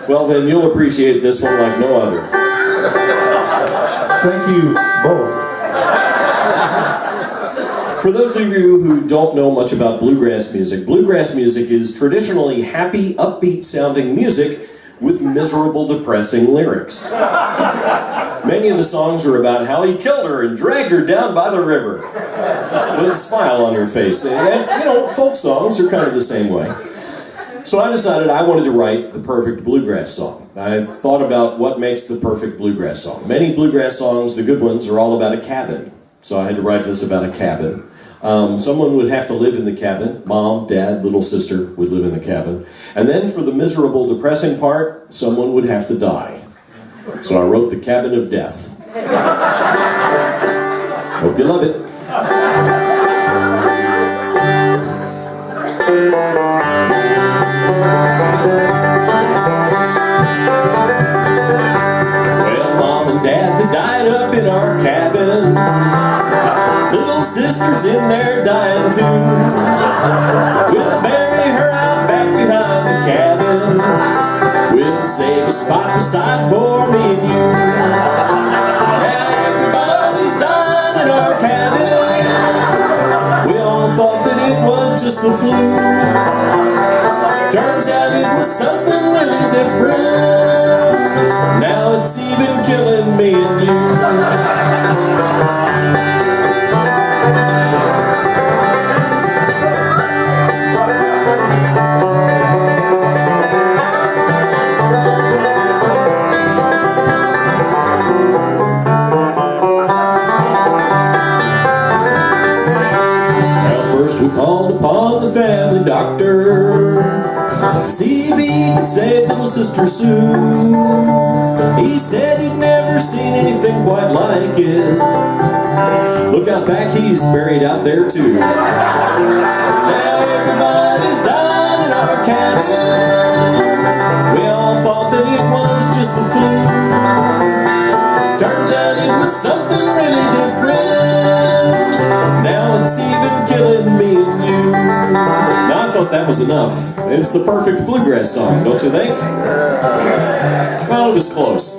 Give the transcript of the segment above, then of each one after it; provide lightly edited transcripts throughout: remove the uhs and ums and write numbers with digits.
Well, then you'll appreciate this one like no other. Thank you both. For those of you who don't know much about bluegrass music is traditionally happy, upbeat sounding music with miserable, depressing lyrics. Many of the songs are about how he killed her and dragged her down by the river with a smile on her face. And folk songs are kind of the same way. So I decided I wanted to write the perfect bluegrass song. I thought about what makes the perfect bluegrass song. Many bluegrass songs, the good ones, are all about a cabin. So I had to write this about a cabin. Someone would have to live in the cabin. Mom, dad, little sister would live in the cabin. And then for the miserable, depressing part, someone would have to die. So I wrote The Cabin of Death. Hope you love it. Well, Mom and Dad, they died up in our cabin. Little sister's in there dying too. We'll bury her out back behind the cabin. We'll save a spot beside for me and you. Now everybody's dying in our cabin. We all thought that it was just the flu. Turns out it was something really different. Now it's even killing me and you. We called upon the family doctor to see if he could save little sister Sue. He said he'd never seen anything quite like it. Look out back, he's buried out there too. Now everybody's dying in our cabin. We all thought that it was just the flu. Turns out it was something really different. Now it's even killing me and you. Now I thought that was enough. It's the perfect bluegrass song, don't you think? Well, it was close.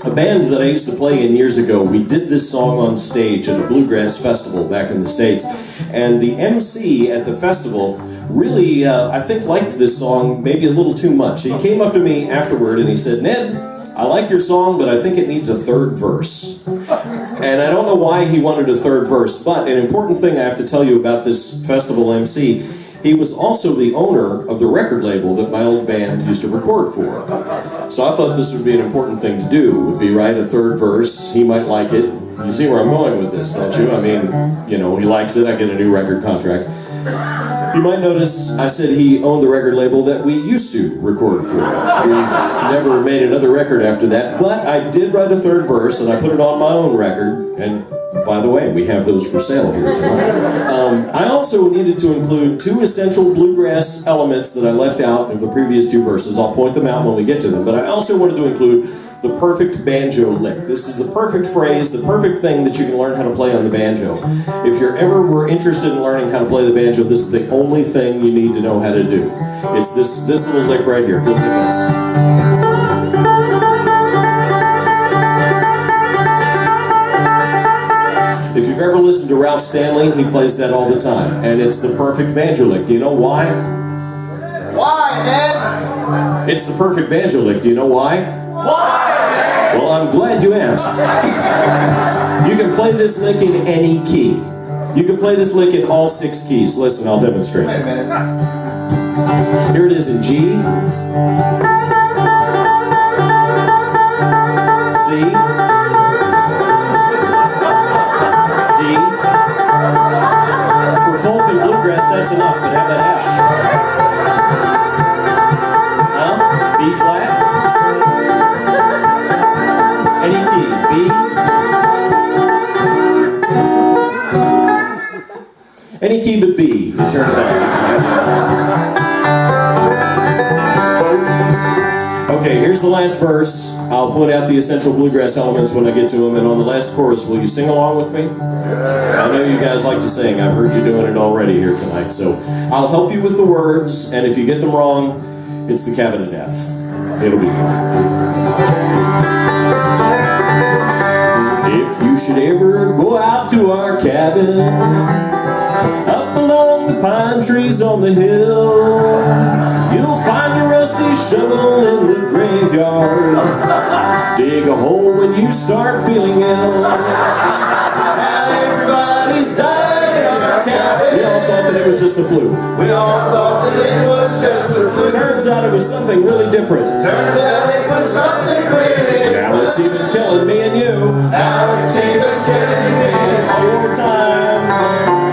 A band that I used to play in years ago, we did this song on stage at a bluegrass festival back in the States. And the MC at the festival really, I think, liked this song maybe a little too much. He came up to me afterward and he said, "Ned, I like your song, but I think it needs a third verse." And I don't know why he wanted a third verse, but an important thing I have to tell you about this festival MC, he was also the owner of the record label that my old band used to record for. So I thought this would be an important thing to do, would be write a third verse, he might like it. You see where I'm going with this, don't you? I mean, he likes it, I get a new record contract. You might notice I said he owned the record label that we used to record for. We never made another record after that, but I did write a third verse and I put it on my own record. And by the way, we have those for sale here tonight. I also needed to include two essential bluegrass elements that I left out of the previous two verses. I'll point them out when we get to them, but I also wanted to include the perfect banjo lick. This is the perfect phrase, the perfect thing that you can learn how to play on the banjo. If you're ever were interested in learning how to play the banjo, this is the only thing you need to know how to do. It's this little lick right here. Listen to this. If you've ever listened to Ralph Stanley, he plays that all the time, and it's the perfect banjo lick. Do you know why? Why, Ned? It's the perfect banjo lick. Do you know why? Why? Well, I'm glad you asked. You can play this lick in any key. You can play this lick in all 6 keys. Listen, I'll demonstrate. Wait a minute. Here it is in G, C, D. For folk and bluegrass, that's enough, but how about F? B flat? Any key. B. Any key but B, it turns out. Okay, here's the last verse. I'll point out the essential bluegrass elements when I get to them, and on the last chorus, will you sing along with me? I know you guys like to sing. I've heard you doing it already here tonight, so I'll help you with the words, and if you get them wrong, It's the cabin of death. It'll be fun. If you should ever go out to our cabin, up along the pine trees on the hill, you'll find a rusty shovel in the graveyard. Dig a hole when you start feeling ill. Now everybody's died in our cabin. We all thought that it was just the flu. We all thought that it was just the flu. Turns out it was something really different. Turns out it was something really different. Now it's even killing me and you. Now it's even killing me. One more time.